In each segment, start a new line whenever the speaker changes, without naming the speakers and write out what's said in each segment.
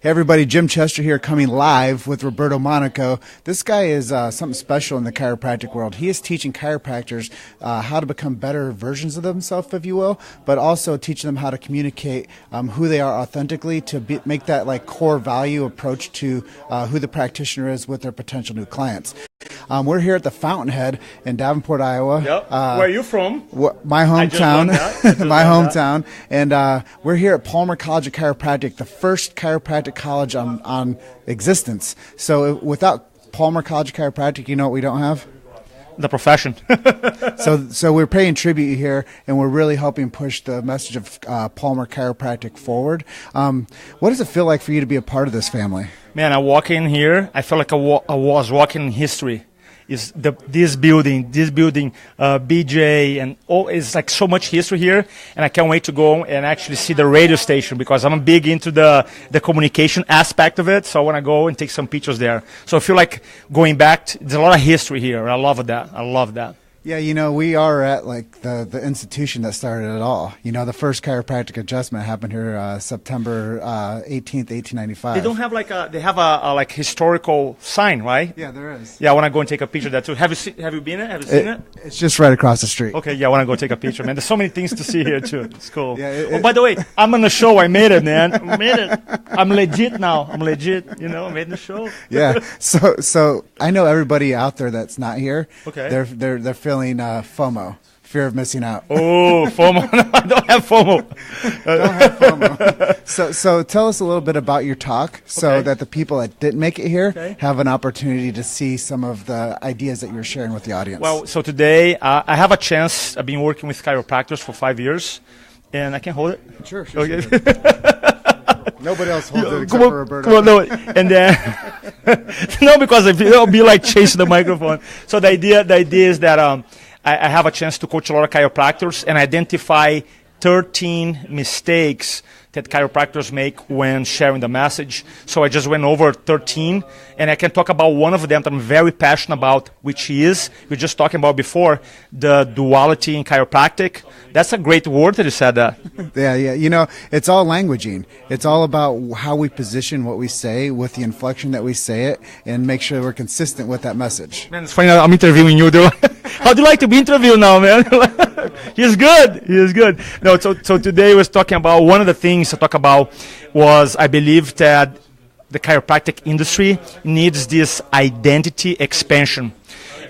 Hey everybody, Jim Chester here coming live with Roberto Monaco. This guy is something special in the chiropractic world. He is teaching chiropractors how to become better versions of themselves, if you will, but also teaching them how to communicate who they are authentically to make that like core value approach to who the practitioner is with their potential new clients. We're here at the Fountainhead in Davenport, Iowa.
Yep. Where are you from?
My hometown. My hometown. And we're here at Palmer College of Chiropractic, the first chiropractic college on existence. So without Palmer College of Chiropractic, you know what we don't have?
The profession.
So we're paying tribute here, and we're really helping push the message of Palmer Chiropractic forward. What does it feel like for you to be a part of this family?
Man, I walk in here, I feel like I was walking in history. Is this building, BJ, and it's like so much history here, and I can't wait to go and actually see the radio station because I'm big into the communication aspect of it, so I want to go and take some pictures there. So I feel like going back, there's a lot of history here. I love that.
Yeah, you know, we are at like the institution that started it all. You know, the first chiropractic adjustment happened here September 18th, 1895.
They don't have they have a like historical sign, right?
Yeah, there is.
Yeah, I want to go and take a picture of that too. Have you been there? Have you seen it?
It's just right across the street.
Okay, yeah, I want to go take a picture, man. There's so many things to see here too. It's cool.
Yeah,
by the way, I'm on the show. I made it, man. I made it. I'm legit now. I'm legit. You know, I made the show.
Yeah. So I know everybody out there that's not here.
Okay.
They're feeling FOMO, fear of missing out.
Oh, FOMO! No, I don't have FOMO.
Don't have FOMO. So tell us a little bit about your talk, so that the people that didn't make it here have an opportunity to see some of the ideas that you're sharing with the audience.
Well, so today I have a chance. I've been working with chiropractors for 5 years, and I can hold it.
Sure.
Okay.
Nobody else holds it except for Roberto.
Come on, no, and then no, because it'll be like chasing the microphone. So the idea is that I have a chance to coach a lot of chiropractors and identify 13 mistakes that chiropractors make when sharing the message. So I just went over 13, and I can talk about one of them that I'm very passionate about, which is, we were just talking about before, the duality in chiropractic. That's a great word that you said that.
Yeah. You know, it's all languaging. It's all about how we position what we say with the inflection that we say it and make sure we're consistent with that message.
Man, it's funny, I'm interviewing you. How do you like to be interviewed now, man? He's good. No, so today I was talking about one of the things I talk about was I believe that the chiropractic industry needs this identity expansion.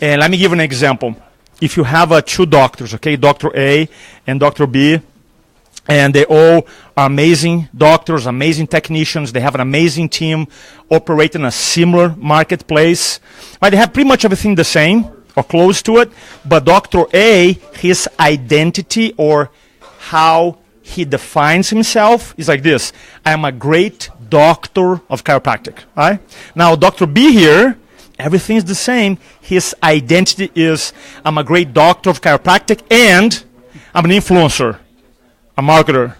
And let me give an example. If you have two doctors, okay, Dr. A and Dr. B, and they all are amazing doctors, amazing technicians, they have an amazing team operating a similar marketplace, right? They have pretty much everything the same or close to it, but Dr. A, his identity or how he defines himself is like this: I am a great doctor of chiropractic, right? Now, Dr. B here, everything is the same. His identity is, I'm a great doctor of chiropractic and I'm an influencer, a marketer,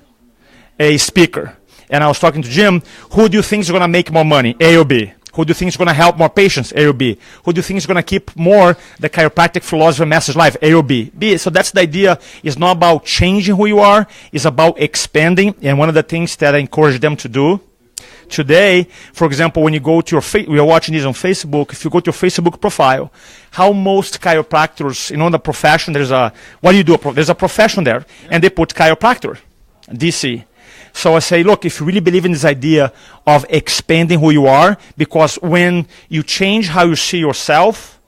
a speaker. And I was talking to Jim, who do you think is going to make more money, A or B? Who do you think is going to help more patients, A or B? Who do you think is going to keep more the chiropractic philosophy message live, A or B? B. So that's the idea. It's not about changing who you are. It's about expanding. And one of the things that I encourage them to do today, for example, when you go to your we are watching this on Facebook. If you go to your Facebook profile, how most chiropractors, you know, in the profession, there's a profession there, and they put chiropractor, DC. So I say, look, if you really believe in this idea of expanding who you are, because when you change how you see yourself,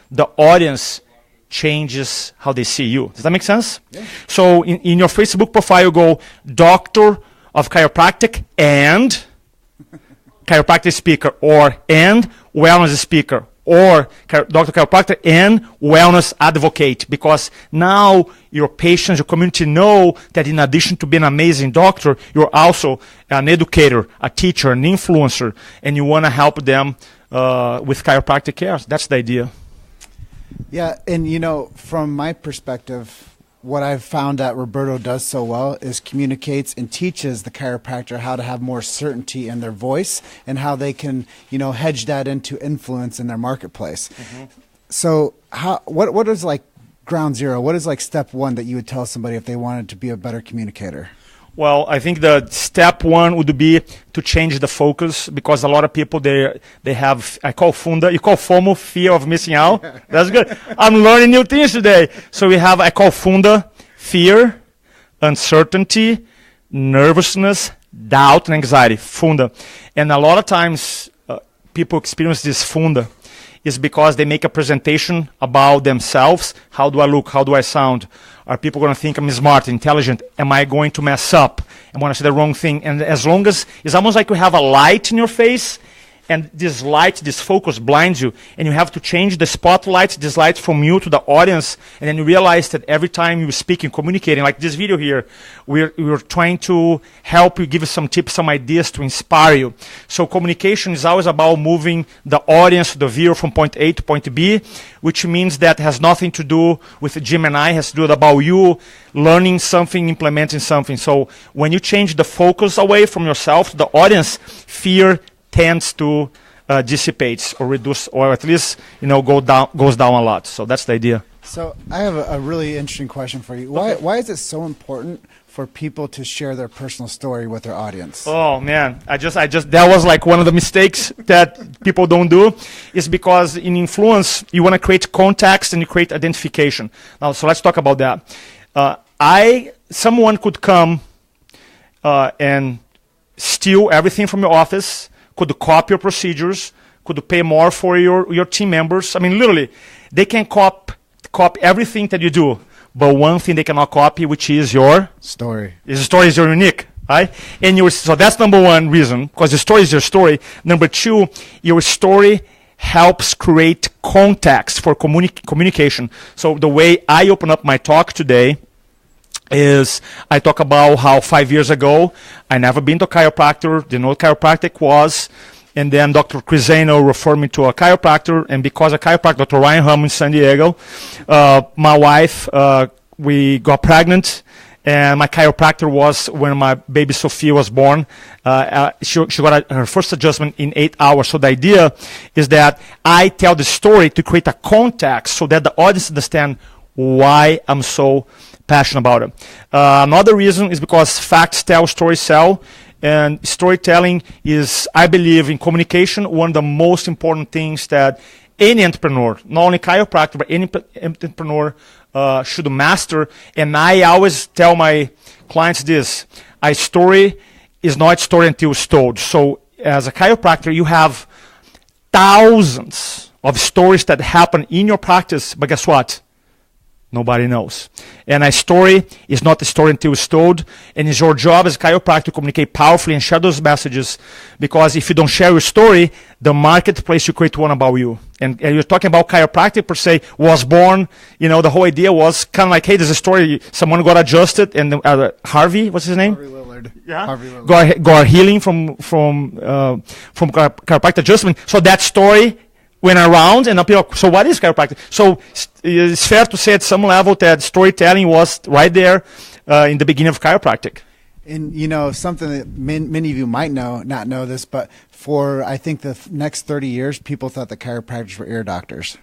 the audience changes how they see you. Does that make sense? Yeah. So in your Facebook profile, you go doctor of chiropractic and chiropractic speaker, or and wellness speaker, or Dr. Chiropractor and wellness advocate, because now your patients, your community know that in addition to being an amazing doctor, you're also an educator, a teacher, an influencer, and you want to help them with chiropractic care. That's the idea.
Yeah, and you know, from my perspective, what I've found that Roberto does so well is communicates and teaches the chiropractor how to have more certainty in their voice and how they can, you know, hedge that into influence in their marketplace. Mm-hmm. So what is like ground zero? What is like step one that you would tell somebody if they wanted to be a better communicator?
Well, I think the step one would be to change the focus, because a lot of people, they have, I call funda, you call FOMO, fear of missing out. That's good. I'm learning new things today. So we have, I call funda, fear, uncertainty, nervousness, doubt, and anxiety, funda. And a lot of times people experience this funda is because they make a presentation about themselves. How do I look? How do I sound? Are people going to think I'm smart, intelligent? Am I going to mess up? Am I going to say the wrong thing? And as long as, it's almost like you have a light in your face, and this light, this focus blinds you, and you have to change the spotlight, this light from you to the audience, and then you realize that every time you speak and communicating, like this video here, we're trying to help you, give you some tips, some ideas to inspire you. So communication is always about moving the audience, the viewer, from point A to point B, which means that has nothing to do with Jim and I, has to do about you learning something, implementing something. So when you change the focus away from yourself to the audience, fear tends to dissipate or reduce, or at least goes down a lot. So that's the idea.
So I have a really interesting question for you. Why is it so important for people to share their personal story with their audience?
Oh man, I just that was like one of the mistakes that people don't do, is because in influence you want to create context and you create identification. Now, so let's talk about that. Someone could come and steal everything from your office, could copy your procedures, could pay more for your team members. I mean, literally, they can copy everything that you do, but one thing they cannot copy, which is your
story.
Your story is your unique, right? And so that's number one reason, because the story is your story. Number two, your story helps create context for communication. So the way I open up my talk today is I talk about how 5 years ago I never been to a chiropractor, didn't know what chiropractic was, and then Dr. Crisano referred me to a chiropractor, and because a chiropractor, Dr. Ryan Hum in San Diego, my wife, we got pregnant, and my chiropractor was, when my baby Sophia was born, she got her first adjustment in 8 hours. So the idea is that I tell the story to create a context so that the audience understand why I'm so passionate about it. Another reason is because facts tell, stories sell, and storytelling is, I believe, in communication, one of the most important things that any entrepreneur, not only chiropractor, but any entrepreneur should master. And I always tell my clients this: a story is not story until it's told. So as a chiropractor, you have thousands of stories that happen in your practice, but guess what? Nobody knows. And a story is not a story until it's told, and it's your job as a chiropractor to communicate powerfully and share those messages, because if you don't share your story, the marketplace will create one about you. And you're talking about chiropractic per se was born, the whole idea was kind of like, hey, there's a story, someone got adjusted, and Harvey, what's his name?
Harvey Lillard.
Yeah.
Harvey Lillard.
Got healing from chiropractic adjustment. So that story went around, and people, so what is chiropractic? So it's fair to say at some level that storytelling was right there in the beginning of chiropractic.
And something that many of you might not know this, but for I think the next 30 years, people thought that chiropractors were ear doctors.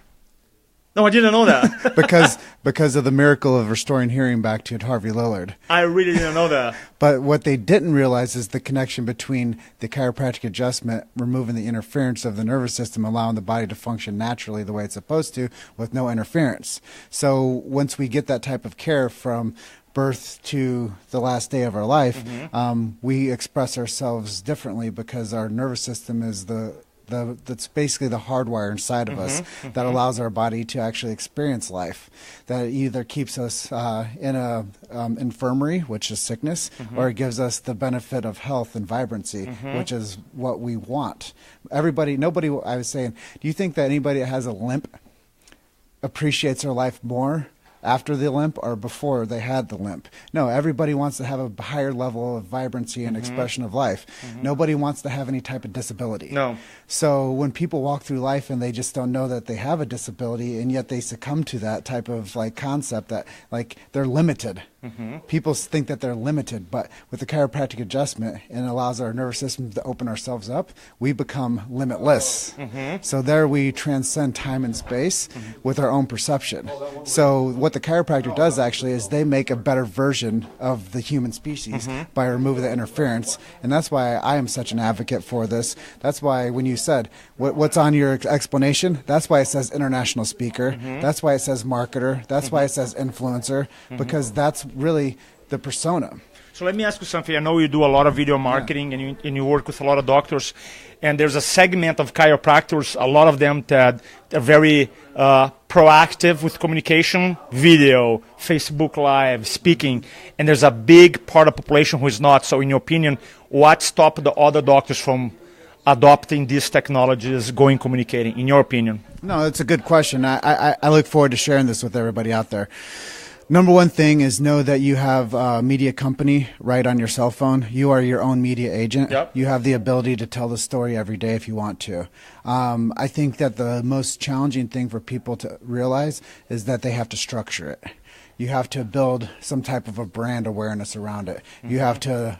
No, I didn't know that.
because of the miracle of restoring hearing back to Harvey Lillard.
I really didn't know that.
But what they didn't realize is the connection between the chiropractic adjustment, removing the interference of the nervous system, allowing the body to function naturally the way it's supposed to with no interference. So once we get that type of care from birth to the last day of our life, we express ourselves differently, because our nervous system is that's basically the hardwire inside of us that allows our body to actually experience life. That either keeps us in a infirmary, which is sickness, or it gives us the benefit of health and vibrancy, which is what we want. I was saying, do you think that anybody that has a limp appreciates their life more after the limp or before they had the limp? No, everybody wants to have a higher level of vibrancy and expression of life. Nobody wants to have any type of disability.
No.
So when people walk through life and they just don't know that they have a disability, and yet they succumb to that type of concept that they're limited. People think that they're limited, but with the chiropractic adjustment, it allows our nervous system to open ourselves up. We become limitless. So there we transcend time and space with our own perception. So what the chiropractor does actually is they make a better version of the human species by removing the interference. And that's why I am such an advocate for this. That's why when you said, what's on your explanation, that's why it says international speaker. That's why it says marketer. That's why it says influencer, because that's really the persona.
So let me ask you something. I know you do a lot of video marketing and you work with a lot of doctors, and there's a segment of chiropractors, a lot of them that are very proactive with communication, video, Facebook Live, speaking, and there's a big part of the population who is not. So in your opinion, what stopped the other doctors from adopting these technologies, going communicating, in your opinion?
No, it's a good question. I look forward to sharing this with everybody out there. Number one thing is know that you have a media company right on your cell phone. You are your own media agent. You have the ability to tell the story every day if you want to. I think that the most challenging thing for people to realize is that they have to structure it. You have to build some type of a brand awareness around it. You have to,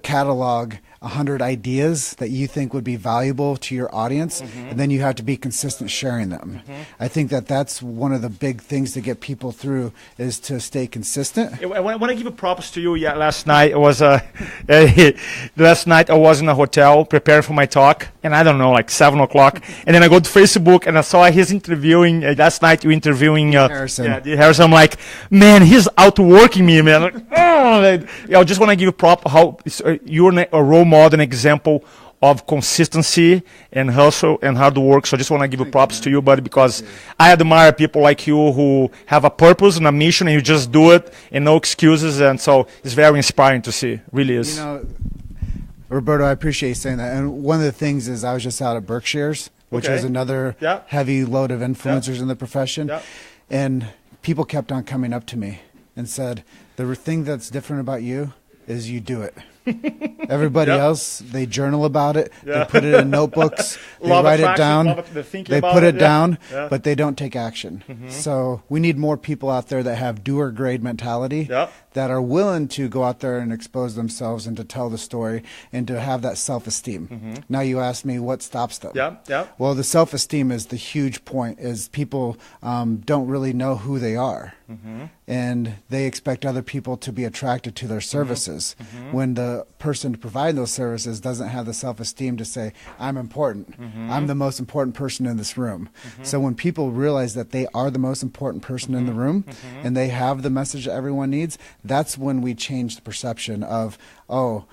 catalog 100 ideas that you think would be valuable to your audience, and then you have to be consistent sharing them. I think that that's one of the big things to get people through is to stay consistent.
I want to give a props to you. Yeah, last night was last night I was in a hotel preparing for my talk, and I don't know, like 7 o'clock, and then I go to Facebook and I saw his interviewing last night. You interviewing
Harrison.
Harrison. I'm like, man, he's outworking me, man. Like, I just want to give a prop how you're a role model, an example of consistency and hustle and hard work. So I just want to give you props to you, buddy, because I admire people like you who have a purpose and a mission, and you just do it and no excuses. And so it's very inspiring to see. Really is.
You know, Roberto, I appreciate you saying that. And one of the things is I was just out at Berkshire's, which is another heavy load of influencers in the profession. And people kept on coming up to me and said, the thing that's different about you is you do it. Everybody else, they journal about it. They put it in notebooks. They write it down. They put it down, but they don't take action. So we need more people out there that have doer grade mentality, that are willing to go out there and expose themselves and to tell the story and to have that self-esteem. Now you ask me what stops them. Well, the self-esteem is the huge point, is people don't really know who they are. And they expect other people to be attracted to their services when the person providing those services doesn't have the self-esteem to say, I'm important. I'm the most important person in this room. So when people realize that they are the most important person in the room and they have the message that everyone needs, that's when we change the perception of, oh,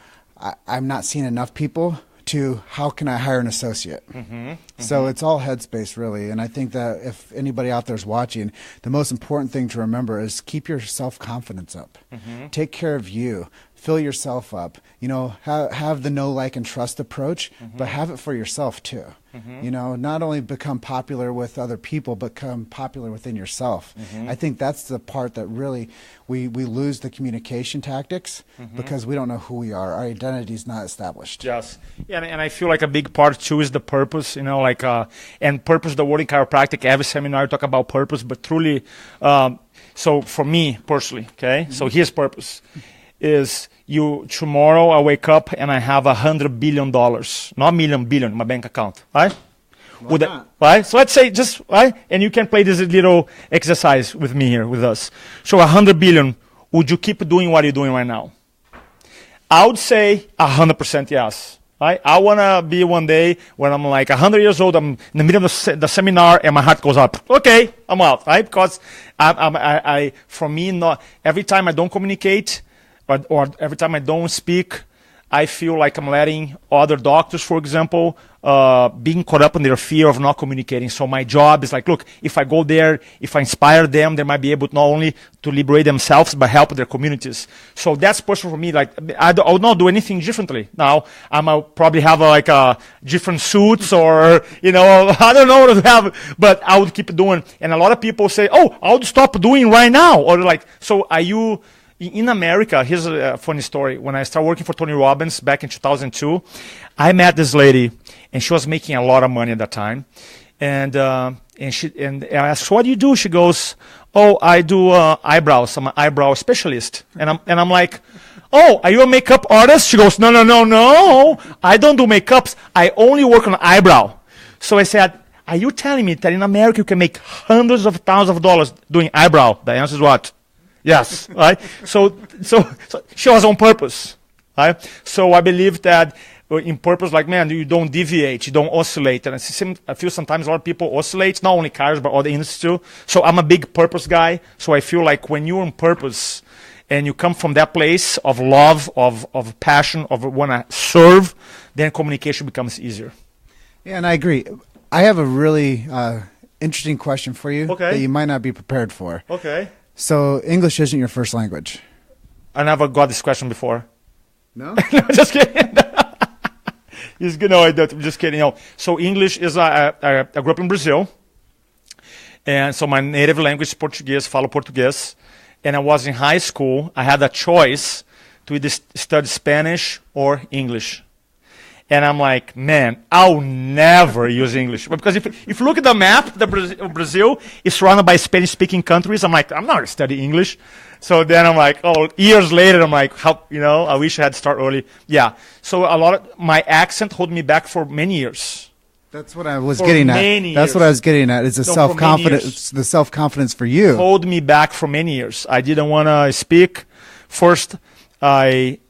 I'm not seeing enough people, to how can I hire an associate? So it's all headspace, really. And I think that if anybody out there is watching, the most important thing to remember is keep your self-confidence up. Take care of you. Fill yourself up. You know, have the know, like, and trust approach, but have it for yourself too. You know, not only become popular with other people, but become popular within yourself. I think that's the part that really we lose the communication tactics because we don't know who we are. Our identity is not established.
Yes, and I feel like a big part too is the purpose. You know, like and purpose. The word in chiropractic, every seminar I talk about purpose, but truly, so for me personally, okay. So his purpose is tomorrow I wake up and I have $100 billion, not million, billion in my bank account, right? Right? So let's say just, right? And you can play this little exercise with me here, with us. So 100 billion, would you keep doing what you're doing right now? I would say 100% yes. Right? I want to be one day when I'm like 100 years old, I'm in the middle of the seminar and my heart goes up. Okay, I'm out, right? Because for me, not every time I don't communicate, or every time I don't speak, I feel like I'm letting other doctors, for example, being caught up in their fear of not communicating. So my job is like, look, if I go there, if I inspire them, they might be able to not only to liberate themselves, but help their communities. So that's personal for me. Like, I would not do anything differently. Now, I might probably have different suits or, you know, I don't know what to have, but I would keep doing. And a lot of people say, oh, I would stop doing right now. Or like, so are you... In America, here's a funny story. When I started working for Tony Robbins back in 2002, I met this lady, and she was making a lot of money at that time. And And I asked, what do you do? She goes, oh, I do eyebrows. I'm an eyebrow specialist. And I'm like, oh, are you a makeup artist? She goes, no. I don't do makeups. I only work on eyebrow. So I said, are you telling me that in America you can make hundreds of thousands of dollars doing eyebrow? The answer is what? Yes, right? So she was on purpose, right? So I believe that in purpose, like, man, you don't deviate, you don't oscillate. And I feel sometimes a lot of people oscillate, not only cars, but other industries too. So I'm a big purpose guy. So I feel like when you're on purpose and you come from that place of love, of passion, of want to serve, then communication becomes easier.
Yeah, and I agree. I have a really interesting question for you that you might not be prepared for.
Okay.
So English isn't your first language?
I never got this question before.
No?
No, just kidding. I'm just kidding. No. So English is, I grew up in Brazil. And so my native language is Portuguese, falo português. And I was in high school. I had a choice to either study Spanish or English. And I'm like, man, I'll never use English. Because if you look at the map, Brazil is surrounded by Spanish-speaking countries. I'm like, I'm not going to study English. So then I'm like, oh, years later, I'm like, I wish I had started early. Yeah. So my accent held me back for many years.
That's what I was getting at. That's what I was getting at. Is the self-confidence, the self-confidence for you.
Hold me back for many years. I didn't want to speak. First,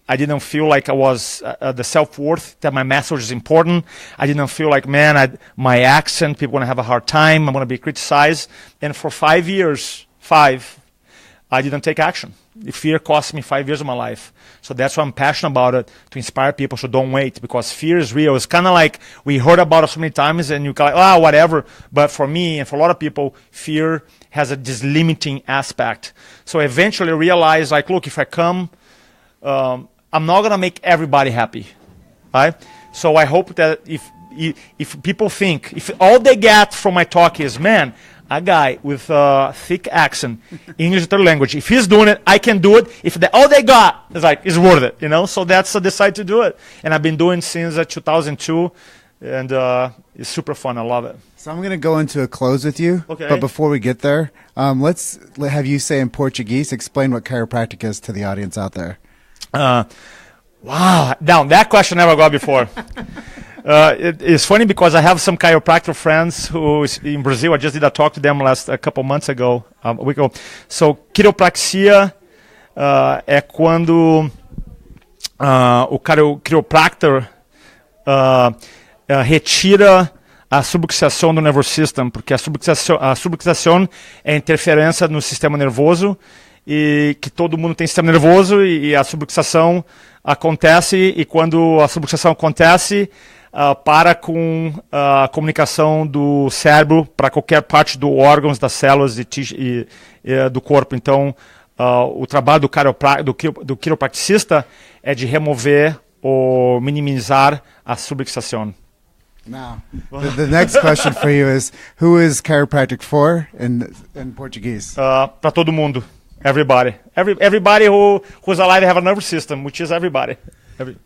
I didn't feel like I was the self-worth, that my message is important. I didn't feel like, man, my accent, people are going to have a hard time. I'm going to be criticized. And for 5 years, I didn't take action. The fear cost me 5 years of my life. So that's why I'm passionate about it, to inspire people, so don't wait, because fear is real. It's kind of like we heard about it so many times and you kind of like, whatever. But for me and for a lot of people, fear has this limiting aspect. So eventually I realized, like, look, if I come, I'm not going to make everybody happy, right? So I hope that if people think, if all they get from my talk is, man, a guy with a thick accent, English as a third language, if he's doing it, I can do it. If all they got is like, it's worth it, So that's I decided to do it. And I've been doing it since 2002, and it's super fun. I love it.
So I'm going to go into a close with you.
Okay.
But before we get there, let's have you say in Portuguese, explain what chiropractic is to the audience out there.
Wow, that question I never got before. It's funny because I have some chiropractor friends who is in Brazil. I just did a talk to them a couple months ago, a week ago. So quiropraxia é quando o chiropractor retira a subluxação do nervous system, porque a subluxação é interferência no sistema nervoso, e que todo mundo tem sistema nervoso, e a subluxação acontece, e quando a subluxação acontece, para com a comunicação do cérebro para qualquer parte dos órgãos, das células e do corpo. Então, o trabalho do quiropraxista é de remover ou minimizar a subluxação.
Now, the next question for you is, who is chiropractic for in Portuguese?
Para todo mundo. Everybody. Everybody who's alive have a nervous system, which is everybody.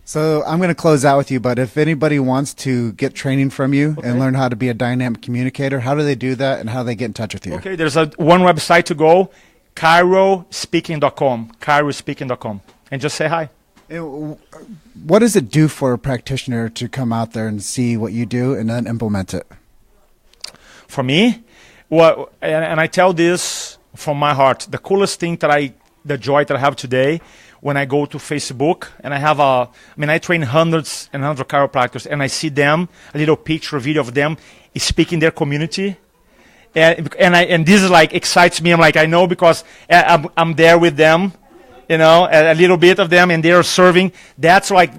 So I'm going to close out with you, but if anybody wants to get training from you and learn how to be a dynamic communicator, how do they do that and how do they get in touch with you?
Okay, there's one website to go, chirospeaking.com, chirospeaking.com, and just say hi.
What does it do for a practitioner to come out there and see what you do and then implement it?
For me, and I tell this from my heart, the coolest thing the joy that I have today, when I go to Facebook and I train hundreds and hundreds of chiropractors, and I see them, a little picture, a video of them speaking their community. And this is like excites me. I'm like, I know, because I'm there with them, a little bit of them, and they're serving. That's like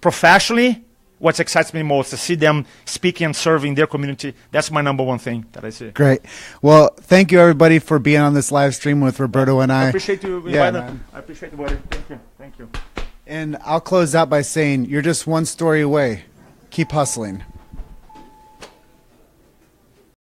professionally, what excites me most, to see them speaking and serving their community. That's my number one thing that I see.
Great. Well, thank you, everybody, for being on this live stream with Roberto and I.
I appreciate you inviting me. I appreciate it, buddy. Thank you.
And I'll close out by saying, you're just one story away. Keep hustling.